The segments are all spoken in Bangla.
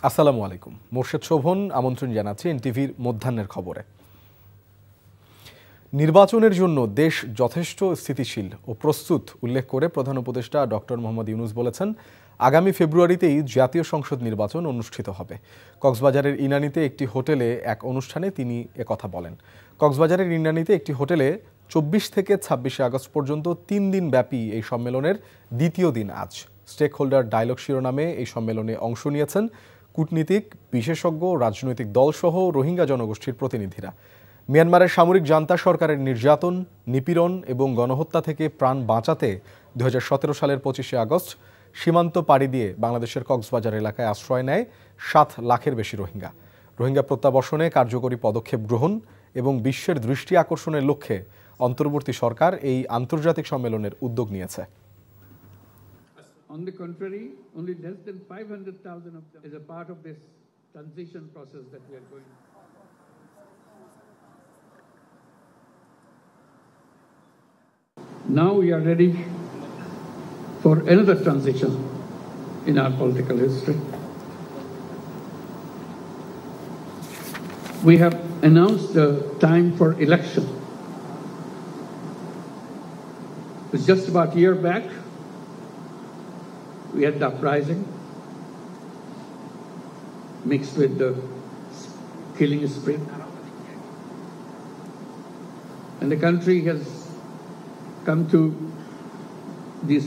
আসসালামু আলাইকুম। মোর্শেদ শোভন আমন্ত্রণ জানাচ্ছি এনটিভির মধ্যাহ্নের খবরে। নির্বাচনের জন্য দেশ যথেষ্ট স্থিতিশীল ও প্রস্তুত উল্লেখ করে প্রধান উপদেষ্টা ডক্টর মোহাম্মদ ইউনূস বলেছেন, আগামী ফেব্রুয়ারিতেই জাতীয় সংসদ নির্বাচন অনুষ্ঠিত হবে। কক্সবাজারের ইনানীতে একটি হোটেলে এক অনুষ্ঠানে তিনি একথা বলেন। কক্সবাজারের ইনানীতে একটি হোটেলে 24 থেকে 26 আগস্ট পর্যন্ত 3 দিন ব্যাপী এই সম্মেলনের দ্বিতীয় দিন আজ। স্টেক হোল্ডার ডায়লগ শিরোনামে এই সম্মেলনে অংশ নিয়েছেন কূটনীতিক, বিশেষজ্ঞ, রাজনৈতিক দলসহ রোহিঙ্গা জনগোষ্ঠীর প্রতিনিধিরা। মিয়ানমারের সামরিক জান্তা সরকারের নির্যাতন, নিপীড়ন এবং গণহত্যা থেকে প্রাণ বাঁচাতে 2017 সালের 25 আগস্ট সীমান্ত পাড়ি দিয়ে বাংলাদেশের কক্সবাজার এলাকায় আশ্রয় নেয় 7 লাখের বেশি রোহিঙ্গা। রোহিঙ্গা প্রত্যাবর্ষণে কার্যকরী পদক্ষেপ গ্রহণ এবং বিশ্বের দৃষ্টি আকর্ষণের লক্ষ্যে অন্তর্বর্তী সরকার এই আন্তর্জাতিক সম্মেলনের উদ্যোগ নিয়েছে। On the contrary, only less than 500,000 of them is a part of this transition process that we are going. Now we are ready for another transition in our political history. We have announced the time for election. It's just about a year back. We had the uprising mixed with the killing spree. And the country has come to this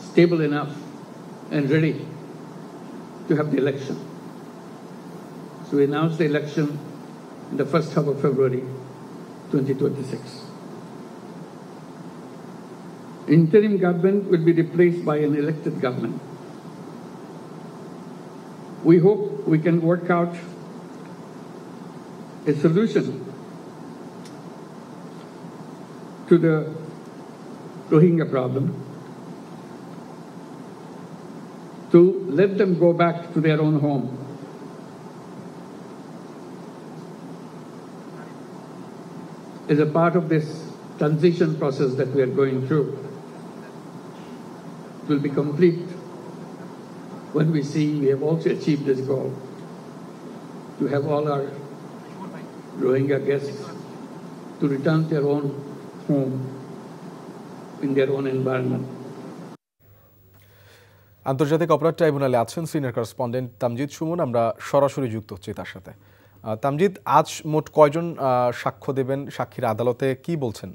stable enough and ready to have the election. So we announced the election in the first half of February 2026. Interim government will be replaced by an elected government. We hope we can work out a solution to the Rohingya problem, to let them go back to their own home. As a part of this transition process that we are going through, will be complete when we see we have also achieved this goal to have all our Rohingya guests to return to their own home in their own environment. আন্তর্জাতিক অপরাধ ট্রাইব্যুনালে আছেন সিনিয়র করেসপন্ডেন্ট তামজিদ সুমন। আমরা সরাসরি যুক্ত হচ্ছি তার সাথে। তামজিদ, আজ মোট কয়জন সাক্ষ্য দেবেন? সাক্ষীরা আদালতে কি বলছেন?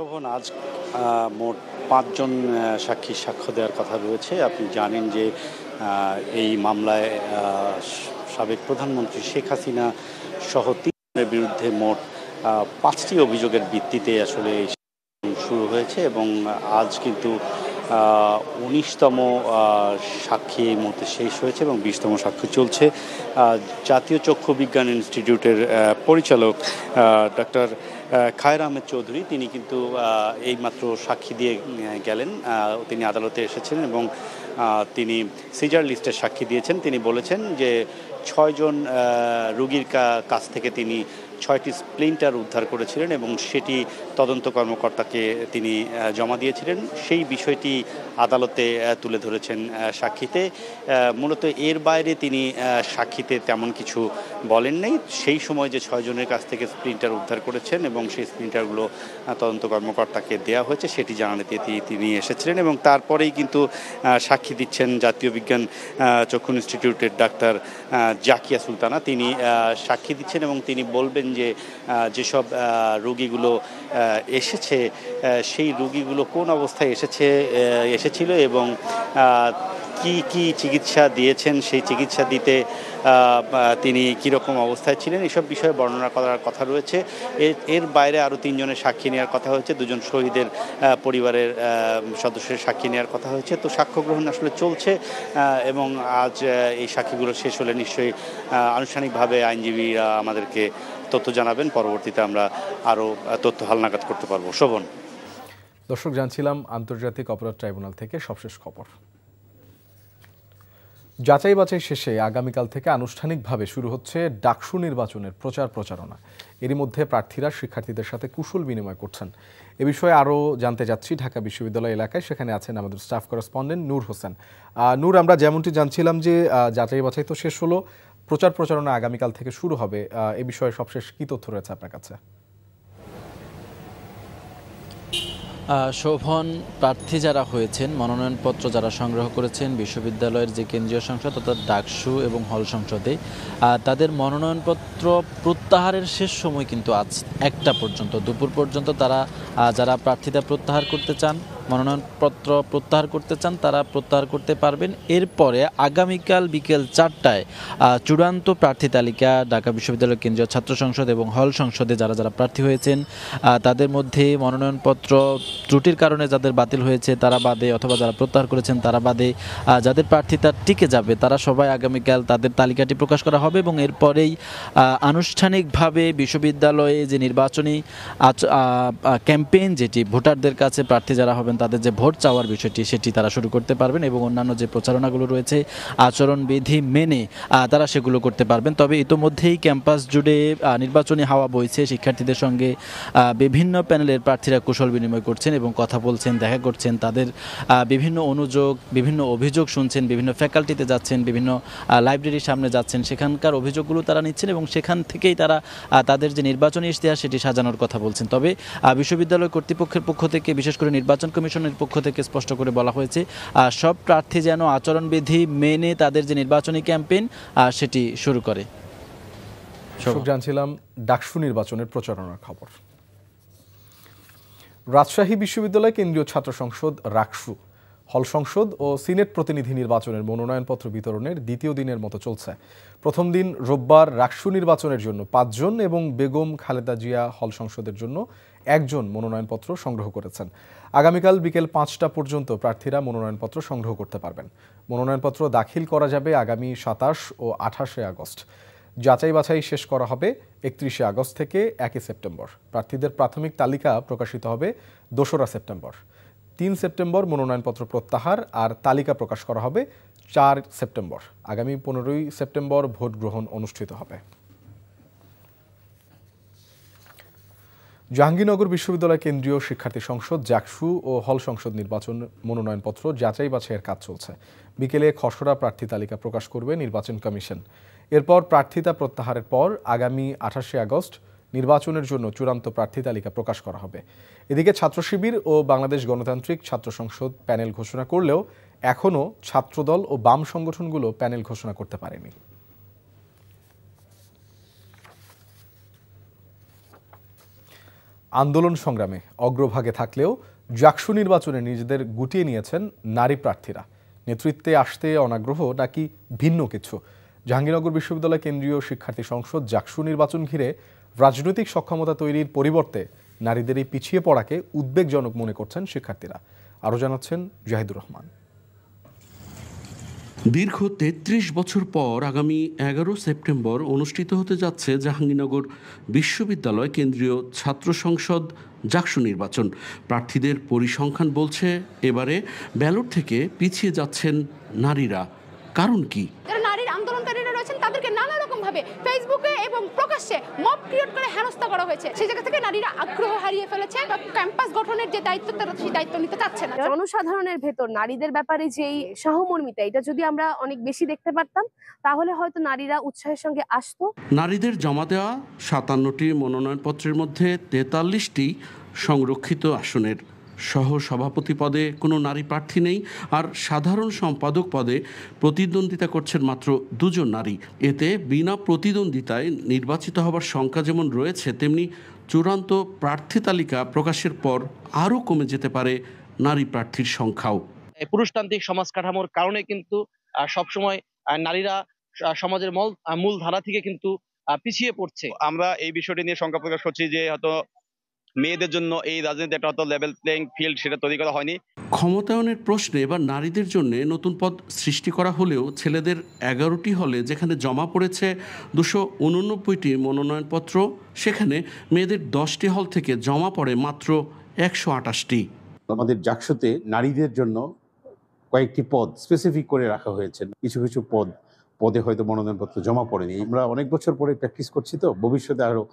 শোভন, আজ মোট 5 জন সাক্ষী সাক্ষ্য দেওয়ার কথা রয়েছে। আপনি জানেন যে এই মামলায় সাবেক প্রধানমন্ত্রী শেখ হাসিনা সহ 3 জনের বিরুদ্ধে মোট 5টি অভিযোগের ভিত্তিতে আসলে শুরু হয়েছে এবং আজ কিন্তু 19তম সাক্ষী এই মুহূর্তে শেষ হয়েছে এবং 20তম সাক্ষী চলছে। জাতীয় চক্ষু বিজ্ঞান ইনস্টিটিউটের পরিচালক ডক্টর খায়ের আহমেদ চৌধুরী, তিনি কিন্তু এইমাত্র সাক্ষী দিয়ে গেলেন। তিনি আদালতে এসেছিলেন এবং তিনি সিজার লিস্টের সাক্ষী দিয়েছেন। তিনি বলেছেন যে 6 জন রোগীর কাছ থেকে তিনি 6টি স্প্লিন্টার উদ্ধার করেছিলেন এবং সেটি তদন্ত কর্মকর্তাকে তিনি জমা দিয়েছিলেন। সেই বিষয়টি আদালতে তুলে ধরেছেন সাক্ষীতে। মূলত এর বাইরে তিনি সাক্ষীতে তেমন কিছু বলেন নাই। সেই সময় যে 6 জনের কাছ থেকে স্প্লিন্টার উদ্ধার করেছেন এবং সেই স্প্লিন্টারগুলো তদন্ত কর্মকর্তাকে দেওয়া হয়েছে সেটি জানাতে তিনি এসেছিলেন এবং তারপরেই কিন্তু সাক্ষী দিচ্ছেন জাতীয় বিজ্ঞান চক্ষু ইনস্টিটিউটের ডাক্তার জাকিয়া সুলতানা। তিনি সাক্ষী দিচ্ছেন এবং তিনি বলবেন যে যেসব রোগীগুলো এসেছে সেই রোগীগুলো কোন অবস্থায় এসেছিল এবং কি কি চিকিৎসা দিয়েছেন, সেই চিকিৎসা দিতে তিনি কীরকম অবস্থায় ছিলেন, এসব বিষয়ে বর্ণনা করার কথা রয়েছে। এর বাইরে আরও 3 জনের সাক্ষী নেওয়ার কথা হয়েছে। 2 জন শহীদের পরিবারের সদস্যের সাক্ষী নেওয়ার কথা হয়েছে। তো সাক্ষ্য গ্রহণ আসলে চলছে এবং আজ এই সাক্ষীগুলো শেষ হলে নিশ্চয়ই আনুষ্ঠানিকভাবে আইনজীবীরা আমাদেরকে তথ্য জানাবেন। পরবর্তীতে আমরা আরও তথ্য হালনাগাদ করতে পারবো। শোভন। দর্শক, জানছিলাম আন্তর্জাতিক অপরাধ ট্রাইব্যুনাল থেকে সবশেষ খবর। যাচাই বাছাই শেষে আগামীকাল থেকে আনুষ্ঠানিকভাবে শুরু হচ্ছে ডাকসু নির্বাচনের প্রচারণা। এরই মধ্যে প্রার্থীরা শিক্ষার্থীদের সাথে কুশল বিনিময় করছেন। এ বিষয়ে আরও জানতে যাচ্ছি ঢাকা বিশ্ববিদ্যালয় এলাকায়, সেখানে আছেন আমাদের স্টাফ করেসপন্ডেন্ট নূর হোসেন। নূর, আমরা যেমনটি জানছিলাম যে যাচাই বাছাই তো শেষ হলো, প্রচারণা আগামীকাল থেকে শুরু হবে। এ বিষয়ে সবশেষ কী তথ্য রয়েছে আপনার কাছে? শোভন, প্রার্থী যারা হয়েছেন, মনোনয়নপত্র যারা সংগ্রহ করেছেন বিশ্ববিদ্যালয়ের যে কেন্দ্রীয় সংসদ অর্থাৎ ডাকসু এবং হল সংসদে, তাদের মনোনয়নপত্র প্রত্যাহারের শেষ সময় কিন্তু আজ 1টা পর্যন্ত, দুপুর পর্যন্ত তারা যারা প্রার্থীরা প্রত্যাহার করতে চান, মনোনয়নপত্র প্রত্যাহার করতে চান, তারা প্রত্যাহার করতে পারবেন। এরপরে আগামীকাল বিকেল 4টায় চূড়ান্ত প্রার্থী তালিকা ঢাকা বিশ্ববিদ্যালয় কেন্দ্রীয় ছাত্র সংসদ এবং হল সংসদে যারা প্রার্থী হয়েছেন তাদের মধ্যে মনোনয়নপত্র ত্রুটির কারণে যাদের বাতিল হয়েছে তারা বাদে, অথবা যারা প্রত্যাহার করেছেন তারা বাদে, যাদের প্রার্থিতা টিকে যাবে তারা সবাই আগামীকাল তাদের তালিকাটি প্রকাশ করা হবে এবং এরপরেই আনুষ্ঠানিকভাবে বিশ্ববিদ্যালয়ে যে নির্বাচনী ক্যাম্পেইন, যেটি ভোটারদের কাছে প্রার্থী যারা হবেন তাদের যে ভোট চাওয়ার বিষয়টি সেটি তারা শুরু করতে পারবেন এবং অন্যান্য যে প্রচারণাগুলো রয়েছে আচরণবিধি মেনে তারা সেগুলো করতে পারবেন। তবে ইতোমধ্যেই ক্যাম্পাস জুড়ে নির্বাচনী হাওয়া বইছে। শিক্ষার্থীদের সঙ্গে বিভিন্ন প্যানেলের প্রার্থীরা কুশল বিনিময় করছেন এবং কথা বলছেন, দেখা করছেন, তাদের বিভিন্ন বিভিন্ন অভিযোগ শুনছেন, বিভিন্ন ফ্যাকাল্টিতে যাচ্ছেন, বিভিন্ন লাইব্রেরির সামনে যাচ্ছেন, সেখানকার অভিযোগগুলো তারা নিচ্ছেন এবং সেখান থেকেই তারা তাদের যে নির্বাচনী ইশতেহার সেটি সাজানোর কথা বলছেন। তবে বিশ্ববিদ্যালয় কর্তৃপক্ষের পক্ষ থেকে, বিশেষ করে নির্বাচন কমিশনের পক্ষ থেকে স্পষ্ট করে বলা হয়েছে সব প্রার্থী যেন আচরণবিধি মেনে তাদের যে নির্বাচনী ক্যাম্পেইন সেটি শুরু করে। জানছিলাম ডাকসু নির্বাচনের প্রচারণার খবর। রাজশাহী বিশ্ববিদ্যালয় কেন্দ্রীয় ছাত্র সংসদ রাকসু, হল সংসদ ও সিনেট প্রতিনিধি নির্বাচনের মনোনয়নপত্র বিতরণের দ্বিতীয় দিনের মতো চলছে। প্রথম দিন রোববার রাকসু নির্বাচনের জন্য 5 জন এবং বেগম খালেদা জিয়া হল সংসদের জন্য 1 জন মনোনয়নপত্র সংগ্রহ করেছেন। আগামীকাল বিকেল 5টা পর্যন্ত প্রার্থীরা মনোনয়নপত্র সংগ্রহ করতে পারবেন। মনোনয়নপত্র দাখিল করা যাবে আগামী 27 ও 28 আগস্ট। যাচাই বাছাই শেষ করা হবে 31 আগস্ট থেকে 1 সেপ্টেম্বর। প্রার্থীদের প্রাথমিক তালিকা প্রকাশিত হবে 2রা সেপ্টেম্বর। 3 সেপ্টেম্বর মনোনয়নপত্র প্রত্যাহার আর তালিকা প্রকাশ করা হবে 4 সেপ্টেম্বর। আগামী 15ই সেপ্টেম্বর ভোট গ্রহণ অনুষ্ঠিত হবে। জাহাঙ্গীরনগর বিশ্ববিদ্যালয় কেন্দ্রীয় শিক্ষার্থী সংসদ জাকসু ও হল সংসদ নির্বাচন মনোনয়নপত্র যাচাই বাছাইয়ের কাজ চলছে। বিকেলে খসড়া প্রার্থী তালিকা প্রকাশ করবে নির্বাচন কমিশন। এরপর প্রার্থিতা প্রত্যাহারের পর আগামী 28 আগস্ট নির্বাচনের জন্য চূড়ান্ত প্রার্থী তালিকা প্রকাশ করা হবে। এদিকে ছাত্র শিবির ও বাংলাদেশ গণতান্ত্রিক ছাত্র সংসদ প্যানেল ঘোষণা করলেও এখনও ছাত্রদল ও বাম সংগঠনগুলো প্যানেল ঘোষণা করতে পারেনি। আন্দোলন সংগ্রামে অগ্রভাগে থাকলেও জাকসু নির্বাচনে নিজেদের গুটিয়ে নিয়েছেন নারী প্রার্থীরা। নেতৃত্বে আসতে অনাগ্রহ নাকি ভিন্ন কিছু? জাহাঙ্গীরনগর বিশ্ববিদ্যালয় কেন্দ্রীয় শিক্ষার্থী সংসদ জাকসু নির্বাচন ঘিরে রাজনৈতিক সক্ষমতা তৈরির পরিবর্তে নারীদের এই পিছিয়ে পড়াকে উদ্বেগজনক মনে করছেন শিক্ষার্থীরা। আরও জানাচ্ছেন জাহিদুর রহমান। দীর্ঘ 33 বছর পর আগামী 11 সেপ্টেম্বর অনুষ্ঠিত হতে যাচ্ছে জাহাঙ্গীরনগর বিশ্ববিদ্যালয় কেন্দ্রীয় ছাত্র সংসদ জাকসু নির্বাচন। প্রার্থীদের পরিসংখ্যান বলছে এবারে ব্যালট থেকে পিছিয়ে যাচ্ছেন নারীরা। কারণ কি? নারীর আন্দোলনকারীরা রয়েছেন, তাদেরকে নানা রকম ভাবে ফেসবুকে এবং প্রকাশ্যে মব ক্রিয়েট করে হেনস্থা করা হয়েছে। সেই জায়গা থেকে নারীরা আগ্রহ হারিয়ে ফেলেছে বা ক্যাম্পাস গঠনের যে দায়িত্ব তারা সেই দায়িত্ব নিতে চাচ্ছে না। জনসাধারণের ভেতর নারীদের ব্যাপারে যেই সহমর্মিতা, এটা যদি আমরা অনেক বেশি দেখতে পারতাম তাহলে হয়তো নারীরা উৎসাহের সঙ্গে আসতো। নারীদের জমা দেওয়া 57টি মনোনয়নপত্রের মধ্যে 43টি সংরক্ষিত আসনের। সহ সভাপতি পদে কোনো নারী প্রার্থী নেই, আর সাধারণ সম্পাদক পদে প্রতিদ্বন্দ্বিতা করছেন মাত্র 2 জন নারী। এতে বিনা প্রতিদ্বন্দ্বিতায় নির্বাচিত হবার সংখ্যা যেমন রয়েছে, তেমনি চূড়ান্ত প্রার্থী তালিকা প্রকাশের পর আরও কমে যেতে পারে নারী প্রার্থীর সংখ্যাও। পুরুষতান্ত্রিক সমাজ কাঠামোর কারণে কিন্তু সবসময় নারীরা সমাজের মূল ধারা থেকে কিন্তু পিছিয়ে পড়ছে। আমরা এই বিষয়টি নিয়ে শঙ্কা প্রকাশ করছি যে হয়তো মেয়েদের জন্য এই রাজনীতি একটা হয়তো লেভেল প্লেইং ফিল্ড সেটা তৈরি করা হয়নি। ক্ষমতায়নের প্রশ্নে এবার নারীদের জন্য নতুন পদ সৃষ্টি করা হলেও ছেলেদের 11টি হলে যেখানে জমা পড়েছে 289টি মনোনয়নপত্র, সেখানে মেয়েদের 10টি হল থেকে জমা পড়ে মাত্র 128টি। আমাদের জাকসুতে নারীদের জন্য কয়েকটি পদ স্পেসিফিক করে রাখা হয়েছে। কিছু কিছু পদে হয়তো মনোনয়নপত্র জমা পড়েনি। আমরা অনেক বছর পরে প্র্যাকটিস করছি, তো ভবিষ্যতে আরও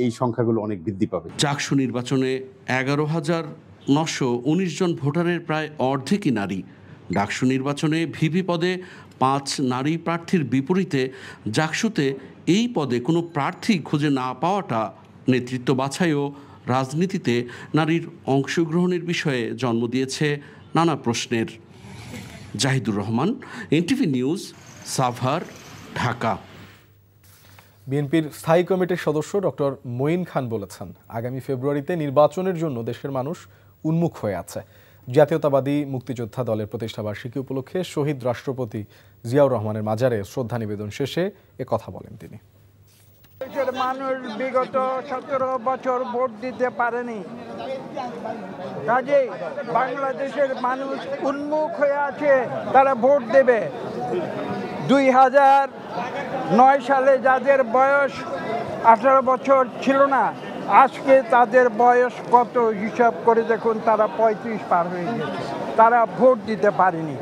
এই সংখ্যাগুলো অনেক বৃদ্ধি পাবে। চাকসু নির্বাচনে 11,919 জন ভোটারের প্রায় অর্ধেকই নারী। ডাকসু নির্বাচনে ভিপি পদে 5 নারী প্রার্থীর বিপরীতে জাকসুতে এই পদে কোনো প্রার্থী খুঁজে না পাওয়াটা নেতৃত্ব বাছাই ও রাজনীতিতে নারীর অংশগ্রহণের বিষয়ে জন্ম দিয়েছে নানা প্রশ্নের। Zahidur Rahman, NTV news, Savar, Dhaka. বিএনপির স্থায়ী কমিটির সদস্য ডক্টর মঈন খান বলেছেন, আগামী ফেব্রুয়ারিতে নির্বাচনের জন্য দেশের মানুষ উন্মুখ হয়ে আছে। জাতীয়তাবাদী মুক্তিযোদ্ধা দলের প্রতিষ্ঠাবার্ষিকী উপলক্ষে শহীদ রাষ্ট্রপতি জিয়াউর রহমানের মাজারে শ্রদ্ধা নিবেদন শেষে কথা বলেন তিনি। দেশের মানুষ বিগত 17 বছর ভোট দিতে পারেনি, কাজেই বাংলাদেশের মানুষ উন্মুখ হয়ে আছে, তারা ভোট দেবে। 2009 সালে যাদের বয়স 18 বছর ছিল না, আজকে তাদের বয়স কত হিসাব করে দেখুন, তারা 35 পার হয়ে গেছে। তারা ভোট দিতে পারেনি।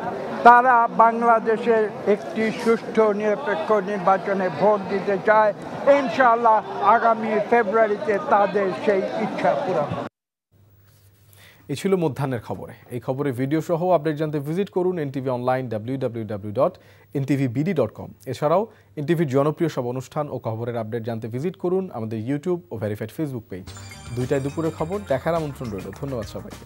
তারা বাংলাদেশের একটি সুষ্ঠু নিরপেক্ষ নির্বাচনে ভোট দিতে চায়। ইনশাআল্লাহ আগামী ফেব্রুয়ারিতে তাদের সেই ইচ্ছা পূরণ হবে। এই ছিল মধ্যাহ্নের খবরে। এই খবরে ভিডিও সহ আপডেট জানতে ভিজিট করুন এনটিভি অনলাইন www.ntvbd.com। এছাড়াও এনটিভির জনপ্রিয় সব অনুষ্ঠান ও খবরের আপডেট জানতে ভিজিট করুন আমাদের ইউটিউব ও ভেরিফাইড ফেসবুক পেজ। 2টায় দুপুরের খবর দেখার আমন্ত্রণ রইল। ধন্যবাদ সবাইকে।